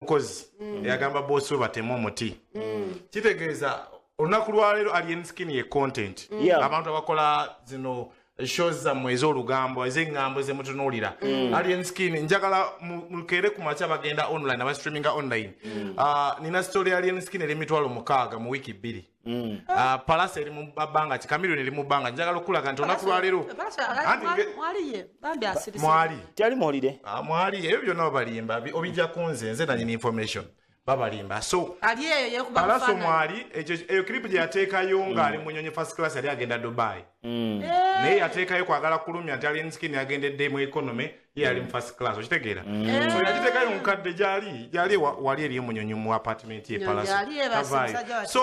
mukozi yagamba boss we batemu omuti kitegeeza olunaku lwaleero alien skin ye content abantu abakola zino shows zammwe ez'olugambo ez'engambo ezemutunuulira alien skin njagala mukeere ku makya bagenda online aba streaminga online nina story alien skin eri emitwalo 6 mu wiki 2 palasa eri mu bbanga kikamiliyoni eri mu bbanga njagala okulaga nti olunaku lwaleero mwali tyali muwulire mwali ebyo byonna babalimba obijja ku nze nanyini information babalimba so palasa mwali eyo clip gye yateekayo ng'ali mu nyonyi first class yali agenda Dubai naye yateekayo kwagala kulumya nti alien skin yagendedde mu economy ye yali mu first class okitegeera so yagiteekayo mukadde gyali wali eri mu nyonyi mu apartment ye palasa so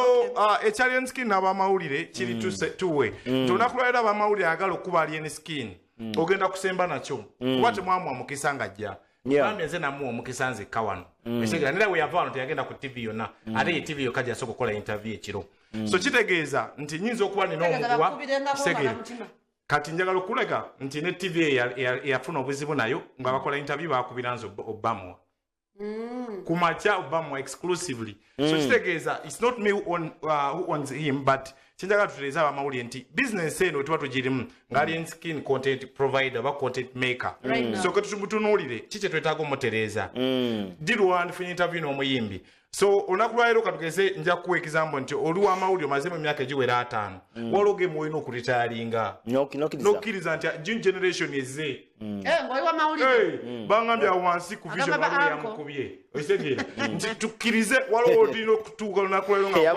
alien skin n'abamawulire kiri tuwe olunaku lwaleero abamawulire agala okuba alien skin ogenda kusemba nakyo kuba temwamwa mukisa ng'ajja bambi nze namuwa omukisa nzekka wano ekitegeera nera we yava wano teyagenda ku tv yonna ate ye tv yokka gyasooka okukola interview ekiro so kitegeeza nti nyinza okuba nina omuguwa kitegere kati njagala okulega nti ne tv eyafuna obuzibu nayo nga bakola interview bakubira nze Obama ku makya Obama exclusively so kitegeeza it's not me who owns him but kinjagala tutereeza abamawulire nti business eno tuba tugirimu nga alien skin content provider ba content maker so ketutunuulire kiki twetaaga omutereeza dirwandi funa interview n'omuyimbi so olunaku lwaleero katugeze nja kuwa ekizambo nti oli w'amawulire omaze mu myaka egiwera 5 waloge muwina okuritaalinga nokkiriza nti new generation eze bangambye awo wansi ku vision waliwo yamukubye okitegeera nti tukkirize waliwo olina okutuuka olunaku lwaleero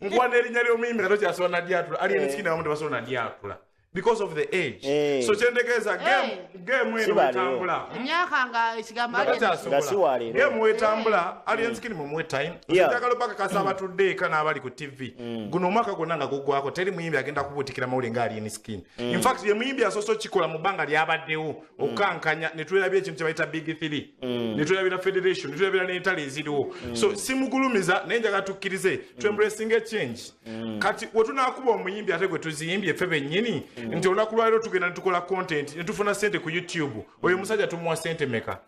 nkwana erinnya ly'omuyimbi nga tokyasobola nadyatula alien skin abamu tebasobola nadyatula because of the age so kyendegeeza game eno wetambula game wetambula alien skin mumuwe time njagala paka kasaba tudde eka n'abali ku tv guno omwaka gwonna nga guggwako teri muyimbi agenda kubuutikira mawulire nga alien skin in fact ye muyimbi asoose okikola mu bbanga lyabaddewo okukankanya ne twelabira ekintu kye bayita big 3 ne twelabira federation ne twelabira n'entalo eziriwo so simugulumiza naye njagala tukkirize twembracinga echange kati wetunaakuba omuyimbi ate gwe tuziyimbye ffe bennyini nti olunaku lwaleero tugenda ne tukola content ne tufuna ssente ku YouTube oyo musajja tumuwa ssente meka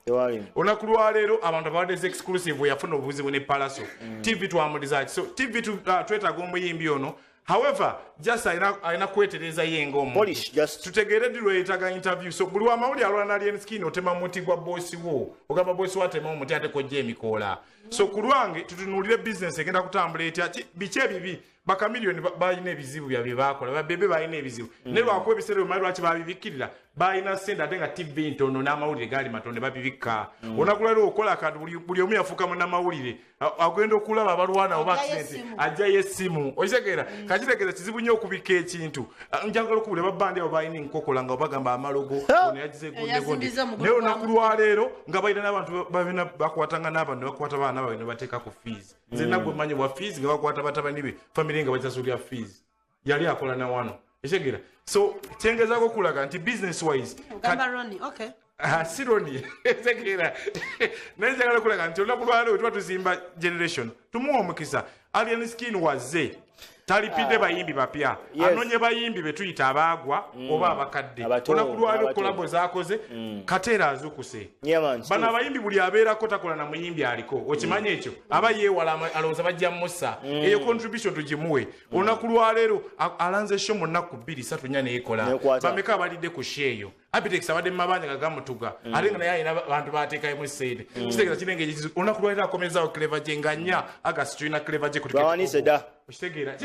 olunaku lwaleero abantu abawadde exclusive yafuna obuzibu ne palaso tv twamuliza so tv twetaaga omuyimbi ono however just ayina kwetereza yenga omuntu tutegeere ddi lweyetaaga interview so buli wamawulire alwana alien skin otema muti gwa bosi wo ogamba bosi wo atema omuti ate kojja emikoola so ku lwange tutunuulire business egenda kutambula etya biki ebibi bakamiliyoni balina ebizibu byabye bakola babebe balina ebizibu ne lwakuba ebiseera bimali lwaki babibikkirira balina ssente ate nga tv ntono n'amawulire gaali matono ne babibikka olunaku lwaleero okola kati buli omu yafuuka munnamawulire agenda okulaba abalwana oba accident ajjayo essimu okitegeera kakitegeeza kizibu nnyo okubikka ekintu njagala okubula babbandi abo balina enkokola nga bagamba amalogo ono yagize gondegondi naye olunaku lwaleero nga balina n'abantu babina bakwatanga n'abantu ne bakwata baana baabwe ne bateeka ku fees nze nagwe mmanyi bwa fees nga bakwata batabani be family nga bakisasulira fees yali akola na wano ekitegeera so kyengezaako okulaga nti business wise sironi ekitegeera naye njagala okulaga nti olunaku lwaleero tuba tuzimba generation tumuwa omukisa alien skin wazze talipidde bayimbi bapya anonye bayimbi betuyita abaagwa oba abakadde olunaku lwaleero kolabo zakoze kateera azukuse bano abayimbi buli abeerako takola na muyimbi aliko okimanya ekyo aba yeewala alowooza bajja musa eyo contribution tugimuwe olunaku lwaleero alanze sho mu nnaku 2-3 neyekola bameka abalidde ku sheeyo Abitex abadde mu mabanja gagamutuga ate nga naye alina abantu baateekayo sente kitegeeza kinenge ekizibu olunaku lwaleero akomezaawo clever gye nga nnya agasi tulina clever gye kitegeera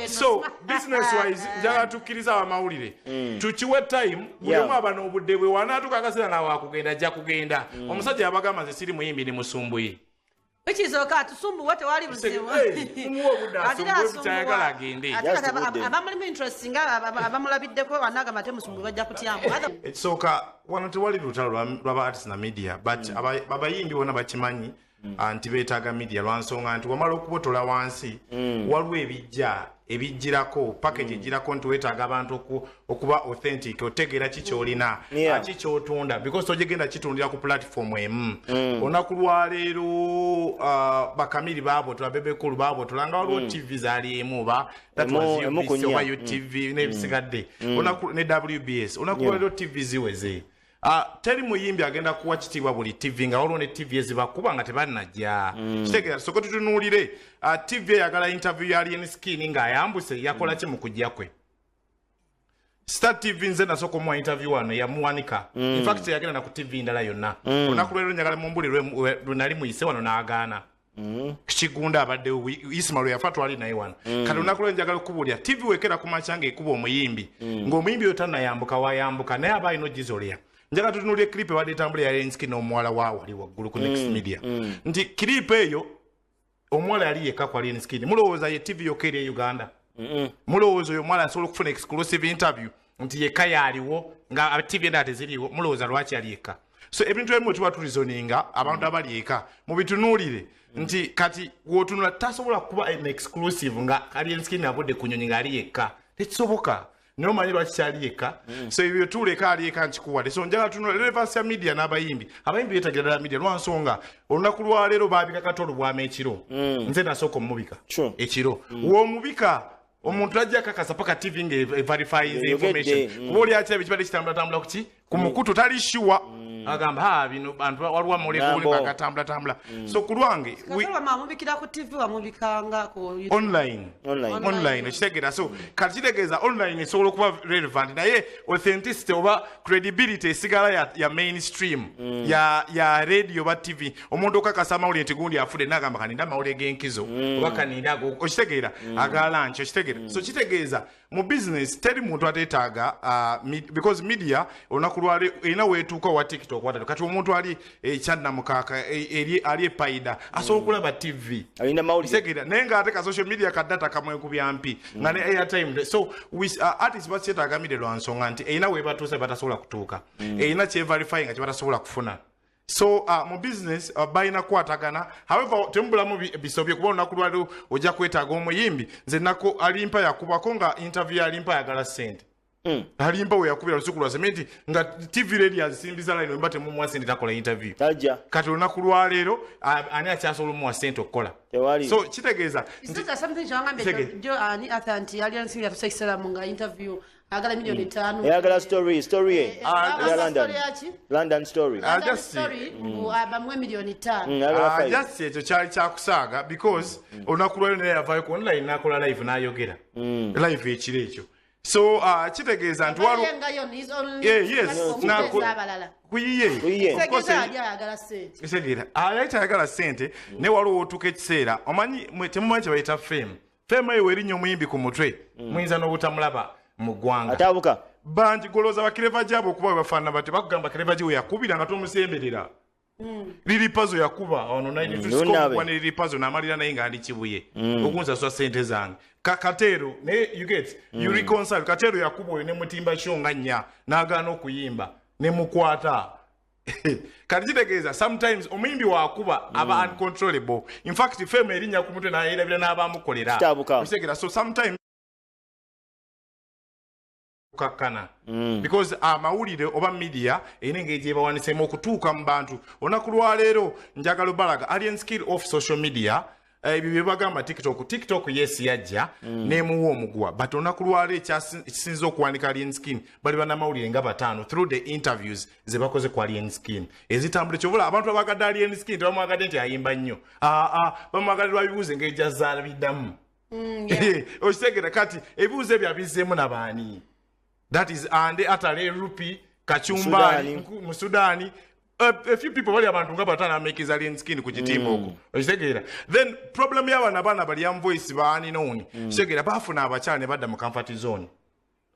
so business wise njagala tukkiriza abamawulire tukiwe time buli omu aba n'obudde bwe wanaatuuka akaseera nawe akugenda ajja kugenda omusajja yabagamba nze siri muyimbi ni musumbuye Ekizoka tusumbuwe tewali buzibu. Abamulimu interesting abamulabiddeko banaga ate musumbuwe bajja kutyamu. Ekisoka wano tewali lutalo lwaba artists na media but abayimbi bona bakimanyi nti beetaaga media lwansonga nti wamala okubotola wansi waliwo ebijja ebijjirako package ejjirako nti weetaaga abantu okuba authentic otegeera kikyolina kikyotunda because tojegenda kitundira ku platform emu olunaku lwaleero bakamiri baabotula bebekulu baabotula nga waliwo tv zaali emu oba UBC oba UTV n'ebisigadde ne WBS olunaku lwaleero tv ziweze teri muyimbi agenda kuwa kitiibwa buli tv nga waliwo ne tv ezibakuba nga tebannajja kitegeera soko tutunuulire tv eyagala interview ya Alien Skin ng'ayambuse yakola ki mu kujja kwe Star TV nze nasoko mu interview wano yamuwanika in fact yagenda na ku tv ndala yonna olunaku lwaleero njagala mumbuli lwe nali muyise wano n'agaana kigunda abadde Ismail yafa twali naye wano kati olunaku lwe njagala okubulya tv wekera ku makyange ekuba omuyimbi ng'omuyimbi oyo tannayambuka wayambuka naye abaali n'ogizolya njagala tutunulye clip wadde tambula ya Alien Skin n'omuwala wa wali waggulu ku Next Media nti clip eyo omuwala yali yekka ku Alien Skin mulowooza ye tv yokka eri e Uganda mulowooza oyo omuwala asobola okufuna exclusive interview nti yekka yaaliwo nga tv endala teziriiwo mulowooza lwaki yali yekka so ebintu ebimu tuba tulizoninga abantu abali eka mubitunuulire nti kati wotunula tasobola kuba an exclusive nga Alien Skin avudde ku nnyonyi ng'ali yekka tekisoboka naye omanyi lwaki kyali yekka so ebyo tuleka ali yekka nkikuwadde so njagala tunula relevance ya media n'abayimbi abayimbi beetagira ddala media lwansonga olunaku lwaleero baabika katolo bwama ekiro nze nasooka omubika ekiro w'omubika omuntu tajja kakasa paka tv nga verifies information kuba oli akyabye kibadde kitambulatambula kuki ku mukutu tali sure agamba bino bantu waliwo amulekuli bakatambula so ku lwange wamubikira ku tv wamubikanga online ekitegeera so kati kitegeeza online esobola okuba relevant naye authenticity oba credibility esigala ya mainstream ya radio oba tv omuntu okakasa amawulire nti gundi afudde nagamba kaninda amawulire g'enkizo oba kaninda ago okitegeera agalanki okitegeera so kitegeeza mu business teri muntu ateetaaga because media olunaku lwale erina weetuuka wa TikTok watatu kati omuntu ali ekyannamukaaka ali epaida asobola okulaba tv kitegeera naye ng'ateeka social media kadata kamwekubya mpi nga ne airtime so artists bakyetaaga media lwansonga nti erina weebatuusa batasobola kutuuka erina kyeverify nga kyebatasobola kufuna so mu business balina kukwatagana however temubulamu bisobye kuba olunaku lwaliwo ojja kwetaaga omuyimbi nze nako alimpa yakubako nga interview alimpa ayagala ssente alimpa we yakubira lusuku lwa sementi nga tv radio azisimbiza line wemba temumuwa ssente takola interview kati olunaku lwaleero ani akyasobola omuwa ssente okukola so kitegeeza agala milioni 5 yagala story London story bamwe milioni 5 just ekyo kyali kyakusaaga because olunaku lwaleero naye yavaayo ku online nakola live n'ayogera live ekiro ekyo so kitegeeza nti ayagala ssente naye waliwo otuuka ekiseera omanyi temumanyi kye bayita fame eyo werinnya omuyimbi ku mutwe muyinza n'obutamulaba mu ggwanga atabuka bangi golooza bakireva gyabo okuba webafaanana bati bakugamba kireva gye weyakubira nga tomusemberera liripazo yakuba ono naitusikokugwa ne liripazo n'amalira naye nga ndi kibuye okunsasula ssente zange kateero naye you reconcile kateero yakuba oyo ne mutimba kyonga nnya n'agaana okuyimba ne mukwata kati kitegeeza sometimes omuyimbi wakuba aba uncontrollable in fact fame erinnya ku mutwe nayerabira n'abamukolera kitegeera so sometimes kakana because amawulire oba media ene engeri ebawanisemu okutuuka mu bantu olunaku lwaleero njagala balaga Alien Skin off social media ebyo bye bagamba TikTok yes yajja nemuwa omugwa but olunaku lwaleero ekyasinza okuwanika Alien Skin bali banamawulire nga bataano through the interviews ze bakoze ku Alien Skin ezitambula kyobula abantu abagadde Alien Skin tebamwagadde nti ayimba nnyo bamwagadde lwabibuuze engeri gyazaala biddamu okitegeera kati ebibuuzo ebyo abizzeemu nabaani that is ande atale rupi kachumbani mu Sudani a few people bali abantu nga batana make Alien Skin ku kitimba okwo okitegeera then problem y'abana bali am voice baani noni kitegeera bafuna abakyala ne badda mu comfort zone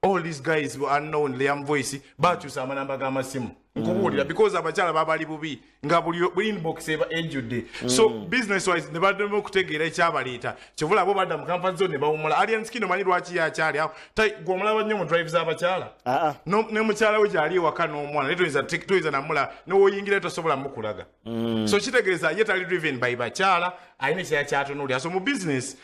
all these guys were unknown Liam voice bakyusa amanamba g'amasimu nkubulira because abakyala babali bubi nga buli inbox eba ejjudde so business wise ne badde okutegeera ekyabaleeta kivula abo badda mu comfort zone ne bawumula alien skin manyi lwaki yakyali awo gwe omulaba nnyo mu drives abakyala ne mukyala we gyali ewaka n'omwana ne toyinza namula n'owoyingira tosobola mukulaga so kitegeeza ye tali driven by bakyala ayina ekyeya kyatunuulira so mu business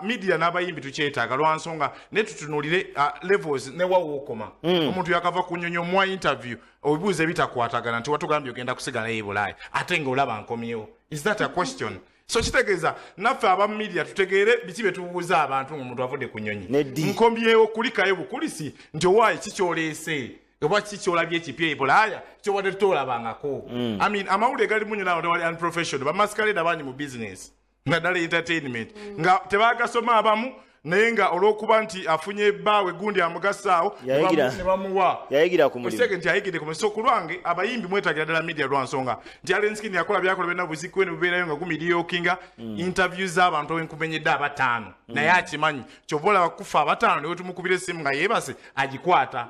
media n'abayimbi tukyetaaga lwa nsonga ne tutunuulire levels ne wawookoma omuntu yakava ku nnyonyo mwa interview obibuuza ebitakwatagana nti watugambye ogenda kusigalayo e Bulaaya ate ng'olaba nkomyewo is that a question so kitegeeza naffe aba media tutegeere biki bye tubuuza abantu ng'omuntu avudde ku nnyonyi nkomyewo kulikayo bukulisi nti owaayi kikyoleese oba kikyolabye ekipya e Bulaaya kyobadde tutolabangako I mean amawulire gali munyo nawo tewali unprofessional bamaskaleda abanyi mu business naddala entertainment nga tebagasoma abamu naye nga olw'okuba nti afunye ebbaawe gundi amugasaawo ne bamuwa yayigira ku mulimu nti ayigidde ku mulimu so ku lwange abayimbi mwetagira ddala media lwa nsonga nti Alenskin yakola byakola byonna buzikwe ne bubeerayo nga gumidiyookinga interview z'abantu abenkumenyedde abataano naye akimanyi kyova olaba kufa abataano ne wetumukubira essimu nga yeebase agikwata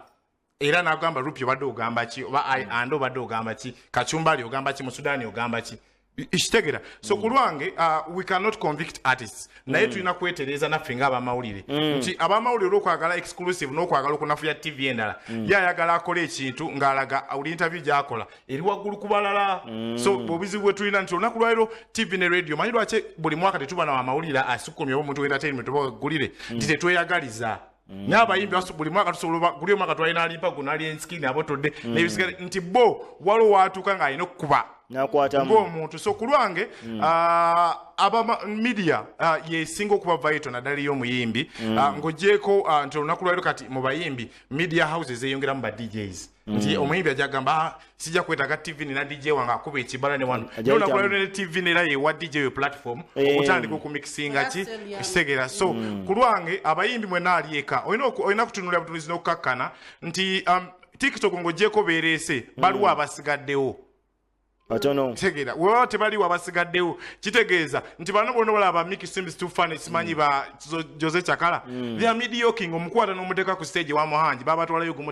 era n'agamba Rupi obadde ogamba ki oba Ando obadde ogamba ki Kachumbali ogamba ki mu Sudaani ogamba ki ishitegera so kulwange we cannot convict artists naye tulina kwetereza naffe ng'abamawulire nti abamawulire olw'okwagala exclusive n'okwagala okunafuya TV endala yayagala akola ekintu ng'alaga buli interview gy'akola eri waggulu ku balala so obuzibu bwe tulina nti olunaku lwaliro TV ne radio manyi lwaki buli mwaka tetuba na amawulire asukumye oba omuntu entertainment oba waggulire nti tetweyagaliza n'abayimbi buli mwaka tusobola guli omwaka twalina alimpa guno ali enskini abotodde n'ebisigala nti bo waliwo waatuuka ng'alina okukuba ng'omuntu so ku lwange aba media yesinga okuba vital naddala ey'omuyimbi ng'ogyeko nti olunaku lwaliro kati mu bayimbi media houses eyongeramu ba DJs nti omuyimbi ajja gamba sijja kwetaaga TV nina DJ wange akuba ekibala ne wano naye olunaku lwaliro ne TV neera yewa DJ yo platform okutandika okumixinga ki kitegeera so ku lwange abayimbi mwena ali eka olina kutunulira butunuzi n'okukakkana nti TikTok ng'ogyeko beereese baliwo abasigaddewo atono tegera wewa tebaliwo abasigaddewo kitegeeza nti bano bonna balaba Mickey Sims too funny simanyi ba Jose Chakala they are mediocre omukwata n'omuteeka ku stage wa Muhanji babatwalayo gumu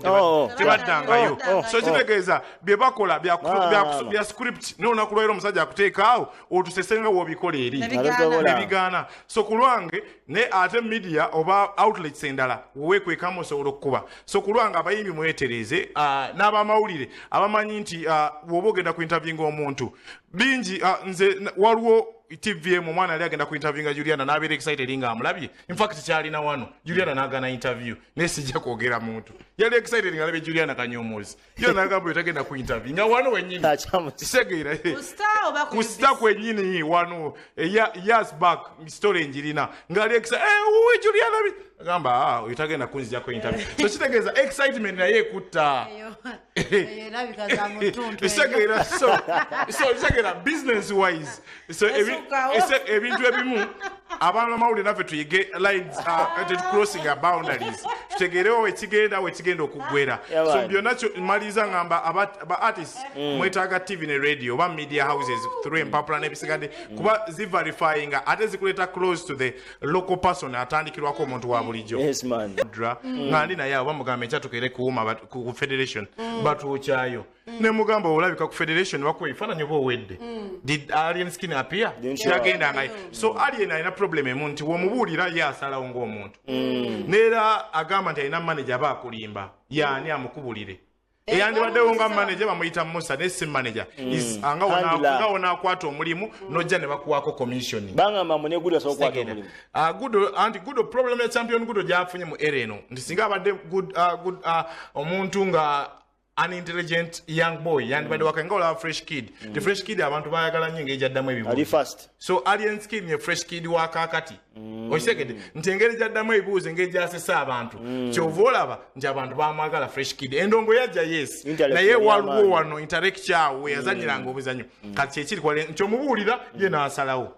tebaddangayo so kitegeeza bye bakola bya script n'olunaku lwaliro omusajja akuteekaawo otusesenga w'obikola eri nebigaana so ku lwange ne ate media oba outlets endala wewekwekamu osobola okukuba so ku lwange abayimbi mwetereze n'abamawulire abamanyi nti woba ogenda ku interview omuntu bingi nze waliwo TVM omwana ali agenda ku interview nga Juliana n'abeera excited nga amulabye in fact kyalina wano Juliana n'agana interview naye sijja kwogera muntu yali excited nga alabye Juliana Kanyomozi Juliana n'agamba yotagenda ku interview nga wano wennyini kisegeera kusita kwennyini wano years back story njirina nga ali excited uwe Juliana agamba oyotagenda kunzija ku interview so kitegeeza excitement naye ekutta kisegeera so kisegeera business wise so ebintu ebimu abaana b'amawulire naffe tuyige lines crossing our boundaries tutegeerewo wekigenda okuggwera so byonna maliza ngamba aba artists mwetaaga TV ne radio oba media houses through empapula n'ebisigadde kuba ziverifyinga ate zikuleeta close to the local person atandikirwako omuntu wa bulijjo nga ndi naye oba mugamba ekyatukere kuwuma ku federation batuukyayo ne mugamba olabika ku federation bakuwa ebifaananyi oba owedde did Alien Skin appear yagenda ngayo so Alien alina problem emu nti womubuulira ye asalawo ng'omuntu neera agamba nti alina manager aba akulimba yaani amukubulire eyandibaddewo nga manager bamuyita Musa ne si manager nga onaakwata omulimu n'ojja ne bakuwaako commission bangamba mune gudo asobola okukwata omulimu gudo problem ya champion gudo gyafunye mu era eno nti singa abadde omuntu nga unintelligent young boy yandibadde wakenga olaba fresh kid the fresh kid abantu bayagala nnyo engeri gyaddamu ebibuuzo so Alien Skin ye fresh kid wa kaakati okisegedde nti engeri gyaddamu ebibuuzo engeri gyasesa abantu kyova olaba nti abantu bamwagala fresh kid endongo yajja yes naye waliwo wano intellectual we yazanyiranga obuzanyo kati kyekiri nti omubuulira ye n'asalawo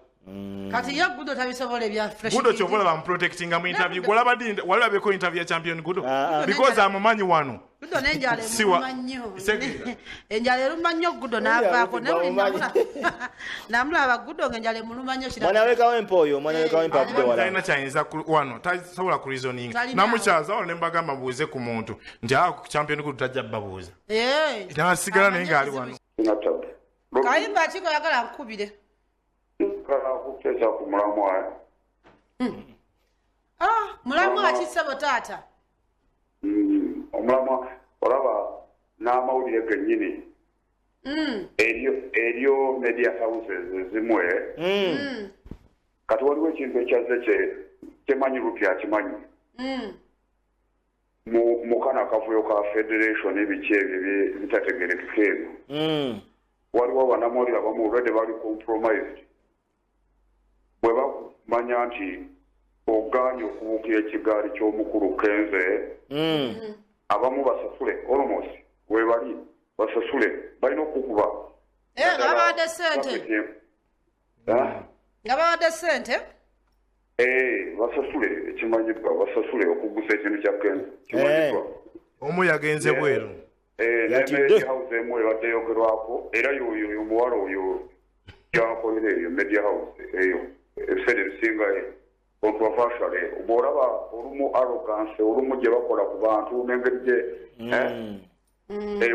kati yo Gudo tabisobola ebya fresh Gudo chobola bam protecting mu interview golaba di walabe ko interview ya champion Gudo because amumanyi wano Gudo nenjale mumanyo enjale lumanyo Gudo navaako ne namulaba Gudo ngenjale mulumanyo shira mwana weka wempoyo mwana weka wempa Gudo wala ina chainza wano tasobola ku reasoning namuchaza ole mbagamba buuze ku muntu nti champion Gudo tajja babuuza ina sigala nenga ali wano kayimba chiko yakala nkubire kukeza ku mulamwa mulamwa akisebo taata omulamwa olaba n'amawulire gennyini eryo media houses zimwe kati waliwo ekintu ekyaze kyemanyi Rupi akimanyi mu kana kavuyo ka federation ebiki ebyo bitategerekeka ebyo waliwo abanamawulire abamu already bali compromised bwe bakumanya nti oganye okubuukira ekigaali ky'omukulu Kenze abamu basasule almost we bali basasule balina okukuba ngabadde sente basasule ekimanyibwa basasule okuggusa ekintu kya Kenze kimanyibwa omu yagenze bweru media house emu ebadde yogerwako era yoyo omuwala oyo gyakolera eyo media house eyo ebiseera ebisinga controversial bw'olaba olumu arrogance olumu gye bakola ku bantu n'engeri gye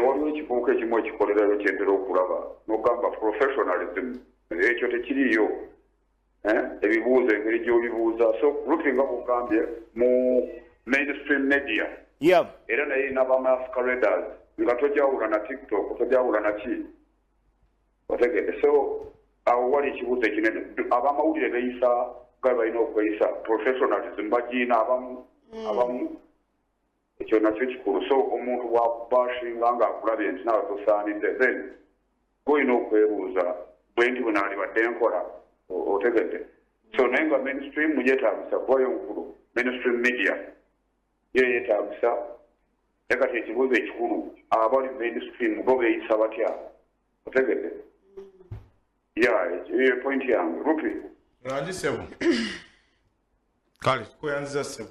waliwo ekibuuka ekimu ekikolerayo kyentera okulaba n'ogamba professionalism ekyo tekiriyo ebibuuzo engeri gy'obibuuza so Rupi nga bugambye mu mainstream media era naye n'abamasqueraders nga tojawula na TikTok tojawula na ki otegedde so awo wali ekibuuzo ekinene abamawulire beeyisa nga balina okweyisa professionalism bagiina abamu ekyo nakyo kikulu so omuntu bwakubashinga nga akulabye nti nawe tosaanidde then golina okwebuuza bwe ndi bwe naali badde nkola otegedde so naye nga mainstream yeetaagisa kubayo nkulu mainstream media yo yeetaagisa ekati ekibuuzo ekikulu abali mainstream bo beeyisa batya otegedde eyo point yange Rupi yanjisebo kale kuyanziza sebo